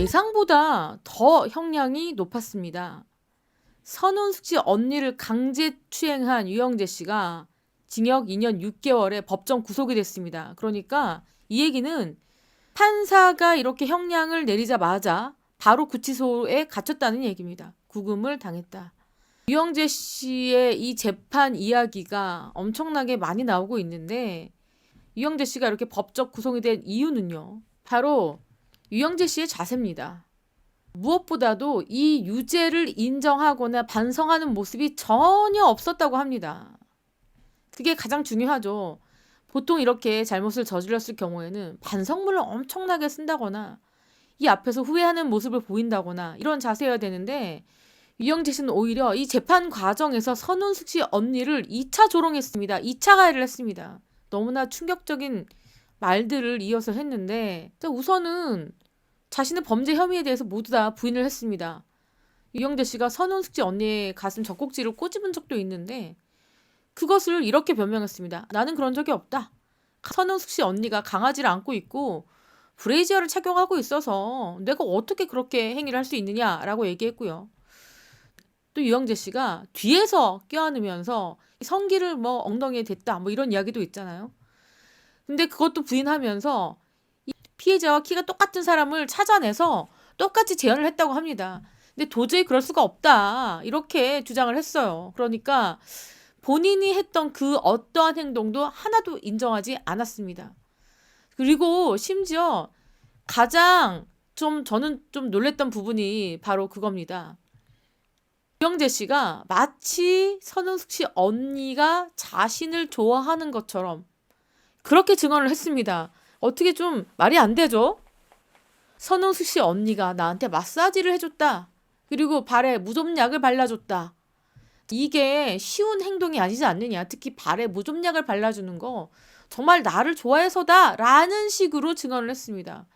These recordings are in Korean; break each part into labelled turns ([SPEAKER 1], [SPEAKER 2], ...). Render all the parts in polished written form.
[SPEAKER 1] 예상보다 더 형량이 높았습니다. 선운숙 씨 언니를 강제 추행한 유영재 씨가 징역 2년 6개월에 법정 구속이 됐습니다. 그러니까 이 얘기는 판사가 이렇게 형량을 내리자마자 바로 구치소에 갇혔다는 얘기입니다. 구금을 당했다. 유영재 씨의 이 재판 이야기가 엄청나게 많이 나오고 있는데 유영재 씨가 이렇게 법적 구속이 된 이유는요. 바로 유영재 씨의 자세입니다. 무엇보다도 이 유죄를 인정하거나 반성하는 모습이 전혀 없었다고 합니다. 그게 가장 중요하죠. 보통 이렇게 잘못을 저질렀을 경우에는 반성문을 엄청나게 쓴다거나 이 앞에서 후회하는 모습을 보인다거나 이런 자세여야 되는데 유영재 씨는 오히려 이 재판 과정에서 선운숙 씨 언니를 2차 조롱했습니다. 2차 가해를 했습니다. 너무나 충격적인 말들을 이어서 했는데 우선은 자신의 범죄 혐의에 대해서 모두 다 부인을 했습니다. 유영재 씨가 선운숙 씨 언니의 가슴 젖꼭지를 꼬집은 적도 있는데 그것을 이렇게 변명했습니다. 나는 그런 적이 없다. 선운숙 씨 언니가 강아지를 안고 있고 브레이지어를 착용하고 있어서 내가 어떻게 그렇게 행위를 할 수 있느냐라고 얘기했고요. 또 유영재 씨가 뒤에서 껴안으면서 성기를 엉덩이에 댔다 이런 이야기도 있잖아요. 근데 그것도 부인하면서 피해자와 키가 똑같은 사람을 찾아내서 똑같이 재현을 했다고 합니다. 근데 도저히 그럴 수가 없다. 이렇게 주장을 했어요. 그러니까 본인이 했던 그 어떠한 행동도 하나도 인정하지 않았습니다. 그리고 심지어 가장 저는 좀 놀랬던 부분이 바로 그겁니다. 유영재 씨가 마치 선운숙 씨 언니가 자신을 좋아하는 것처럼 그렇게 증언을 했습니다. 어떻게 좀 말이 안 되죠? 선운숙 씨 언니가 나한테 마사지를 해줬다. 그리고 발에 무좀약을 발라줬다. 이게 쉬운 행동이 아니지 않느냐. 특히 발에 무좀약을 발라주는 거 정말 나를 좋아해서다 라는 식으로 증언을 했습니다.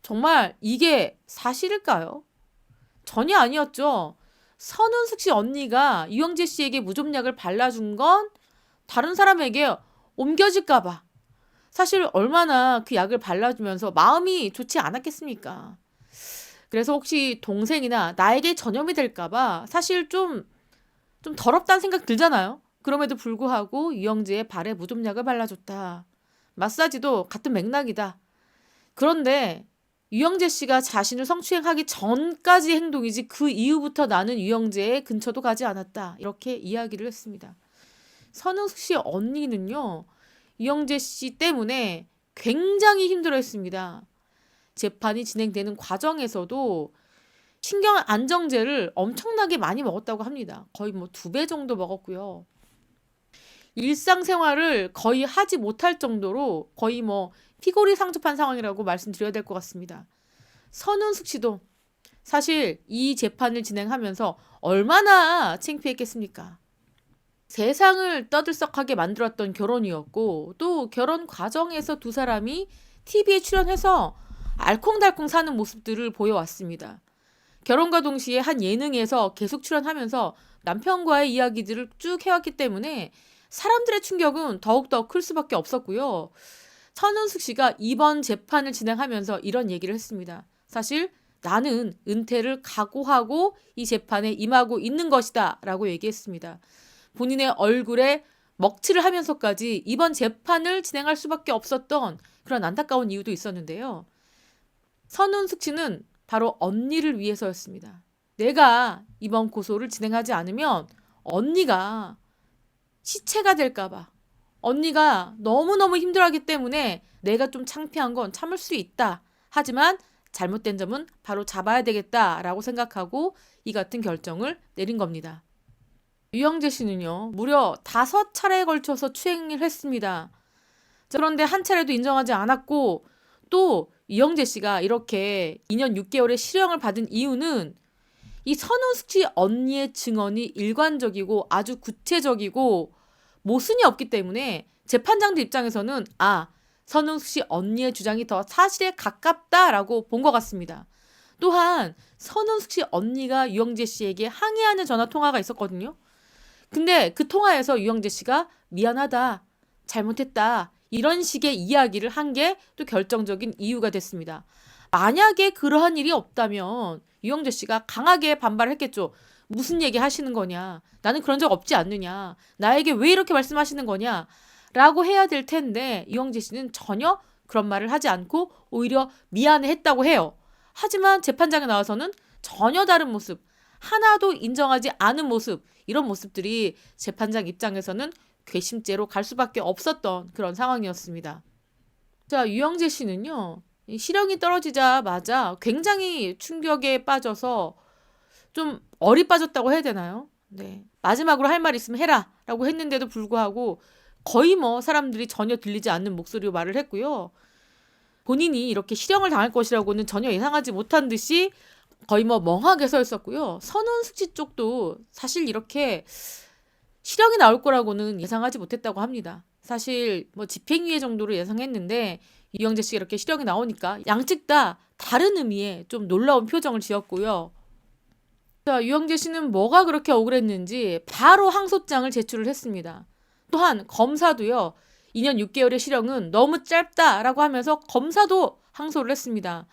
[SPEAKER 1] 정말 이게 사실일까요? 전혀 아니었죠. 선운숙 씨 언니가 유영재 씨에게 무좀약을 발라준 건 다른 사람에게 옮겨질까 봐. 사실 얼마나 그 약을 발라주면서 마음이 좋지 않았겠습니까? 그래서 혹시 동생이나 나에게 전염이 될까 봐 사실 좀 더럽다는 생각 들잖아요. 그럼에도 불구하고 유영재의 발에 무좀약을 발라줬다. 마사지도 같은 맥락이다. 그런데 유영재 씨가 자신을 성추행하기 전까지 행동이지 그 이후부터 나는 유영재의 근처도 가지 않았다. 이렇게 이야기를 했습니다. 선운숙 씨 언니는요. 유영재 씨 때문에 굉장히 힘들어했습니다. 재판이 진행되는 과정에서도 신경 안정제를 엄청나게 많이 먹었다고 합니다. 거의 2배 정도 먹었고요. 일상생활을 거의 하지 못할 정도로 거의 피골이 상접한 상황이라고 말씀드려야 될 것 같습니다. 선운숙 씨도 사실 이 재판을 진행하면서 얼마나 창피했겠습니까? 세상을 떠들썩하게 만들었던 결혼이었고 또 결혼 과정에서 두 사람이 TV에 출연해서 알콩달콩 사는 모습들을 보여왔습니다. 결혼과 동시에 한 예능에서 계속 출연하면서 남편과의 이야기들을 쭉 해왔기 때문에 사람들의 충격은 더욱더 클 수밖에 없었고요. 선운숙 씨가 이번 재판을 진행하면서 이런 얘기를 했습니다. 사실 나는 은퇴를 각오하고 이 재판에 임하고 있는 것이다 라고 얘기했습니다. 본인의 얼굴에 먹칠을 하면서까지 이번 재판을 진행할 수밖에 없었던 그런 안타까운 이유도 있었는데요. 선운숙 씨는 바로 언니를 위해서였습니다. 내가 이번 고소를 진행하지 않으면 언니가 시체가 될까봐 언니가 너무너무 힘들어하기 때문에 내가 좀 창피한 건 참을 수 있다. 하지만 잘못된 점은 바로 잡아야 되겠다라고 생각하고 이 같은 결정을 내린 겁니다. 유영재 씨는요. 무려 5차례에 걸쳐서 추행을 했습니다. 그런데 한 차례도 인정하지 않았고 또 유영재 씨가 이렇게 2년 6개월의 실형을 받은 이유는 이 선운숙 씨 언니의 증언이 일관적이고 아주 구체적이고 모순이 없기 때문에 재판장들 입장에서는 선운숙 씨 언니의 주장이 더 사실에 가깝다라고 본 것 같습니다. 또한 선운숙 씨 언니가 유영재 씨에게 항의하는 전화 통화가 있었거든요. 근데 그 통화에서 유영재 씨가 미안하다, 잘못했다 이런 식의 이야기를 한 게 또 결정적인 이유가 됐습니다. 만약에 그러한 일이 없다면 유영재 씨가 강하게 반발했겠죠. 무슨 얘기 하시는 거냐? 나는 그런 적 없지 않느냐? 나에게 왜 이렇게 말씀하시는 거냐? 라고 해야 될 텐데 유영재 씨는 전혀 그런 말을 하지 않고 오히려 미안해했다고 해요. 하지만 재판장에 나와서는 전혀 다른 모습, 하나도 인정하지 않은 모습, 이런 모습들이 재판장 입장에서는 괘씸죄로 갈 수밖에 없었던 그런 상황이었습니다. 자, 유영재 씨는요, 이 시력이 떨어지자마자 굉장히 충격에 빠져서 좀 얼이 빠졌다고 해야 되나요? 네. 마지막으로 할 말 있으면 해라 라고 했는데도 불구하고 거의 뭐 사람들이 전혀 들리지 않는 목소리로 말을 했고요. 본인이 이렇게 실형을 당할 것이라고는 전혀 예상하지 못한 듯이 거의 뭐 멍하게 서 있었고요. 선훈숙 씨 쪽도 사실 이렇게 실형이 나올 거라고는 예상하지 못했다고 합니다. 사실 뭐 집행유예 정도로 예상했는데 유영재 씨가 이렇게 실형이 나오니까 양측 다 다른 의미의 좀 놀라운 표정을 지었고요. 자, 유영재 씨는 뭐가 그렇게 억울했는지 바로 항소장을 제출을 했습니다. 또한 검사도요. 2년 6개월의 실형은 너무 짧다라고 하면서 검사도 항소를 했습니다.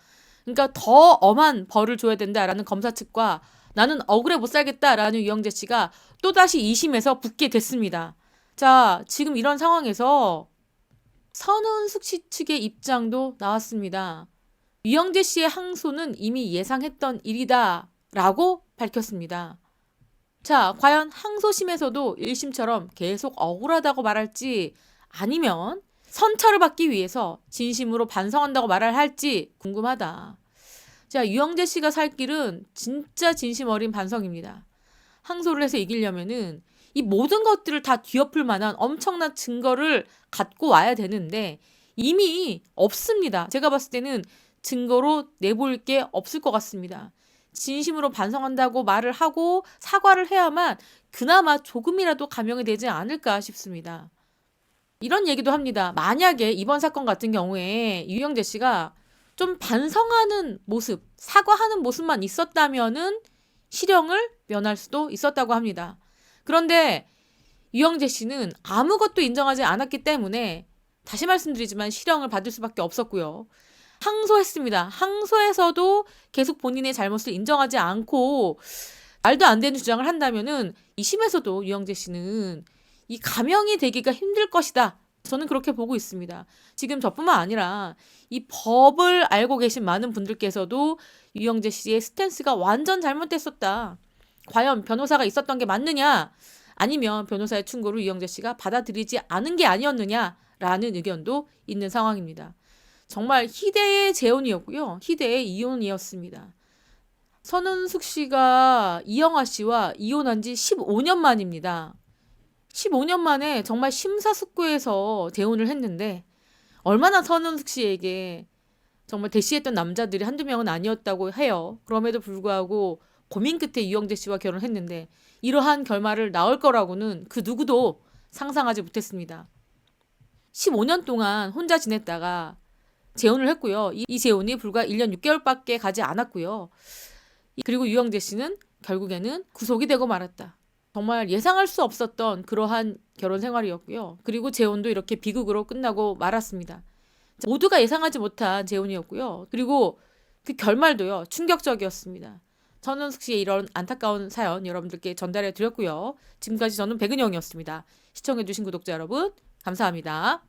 [SPEAKER 1] 그러니까 더 엄한 벌을 줘야 된다라는 검사 측과 나는 억울해 못 살겠다라는 유영재 씨가 또다시 2심에서 붙게 됐습니다. 자, 지금 이런 상황에서 선훈숙 씨 측의 입장도 나왔습니다. 유영재 씨의 항소는 이미 예상했던 일이다 라고 밝혔습니다. 자, 과연 항소심에서도 1심처럼 계속 억울하다고 말할지 아니면 선처를 받기 위해서 진심으로 반성한다고 말을 할지 궁금하다. 자, 유영재 씨가 살 길은 진짜 진심 어린 반성입니다. 항소를 해서 이기려면은 이 모든 것들을 다 뒤엎을 만한 엄청난 증거를 갖고 와야 되는데 이미 없습니다. 제가 봤을 때는 증거로 내볼 게 없을 것 같습니다. 진심으로 반성한다고 말을 하고 사과를 해야만 그나마 조금이라도 감형이 되지 않을까 싶습니다. 이런 얘기도 합니다. 만약에 이번 사건 같은 경우에 유영재 씨가 좀 반성하는 모습, 사과하는 모습만 있었다면은 실형을 면할 수도 있었다고 합니다. 그런데 유영재 씨는 아무것도 인정하지 않았기 때문에 다시 말씀드리지만 실형을 받을 수밖에 없었고요. 항소했습니다. 항소에서도 계속 본인의 잘못을 인정하지 않고 말도 안 되는 주장을 한다면은 2심에서도 유영재 씨는 이 감형이 되기가 힘들 것이다. 저는 그렇게 보고 있습니다. 지금 저뿐만 아니라 이 법을 알고 계신 많은 분들께서도 유영재 씨의 스탠스가 완전 잘못됐었다. 과연 변호사가 있었던 게 맞느냐? 아니면 변호사의 충고를 유영재 씨가 받아들이지 않은 게 아니었느냐라는 의견도 있는 상황입니다. 정말 희대의 재혼이었고요. 희대의 이혼이었습니다. 선훈숙 씨가 이영하 씨와 이혼한 지 15년 만입니다. 15년 만에 정말 심사숙고해서 재혼을 했는데 얼마나 선훈숙 씨에게 정말 대시했던 남자들이 한두 명은 아니었다고 해요. 그럼에도 불구하고 고민 끝에 유영재 씨와 결혼했는데 이러한 결말을 낳을 거라고는 그 누구도 상상하지 못했습니다. 15년 동안 혼자 지냈다가 재혼을 했고요. 이 재혼이 불과 1년 6개월밖에 가지 않았고요. 그리고 유영재 씨는 결국에는 구속이 되고 말았다. 정말 예상할 수 없었던 그러한 결혼 생활이었고요. 그리고 재혼도 이렇게 비극으로 끝나고 말았습니다. 모두가 예상하지 못한 재혼이었고요. 그리고 그 결말도요. 충격적이었습니다. 선훈숙 씨의 이런 안타까운 사연 여러분들께 전달해 드렸고요. 지금까지 저는 백은영이었습니다. 시청해 주신 구독자 여러분 감사합니다.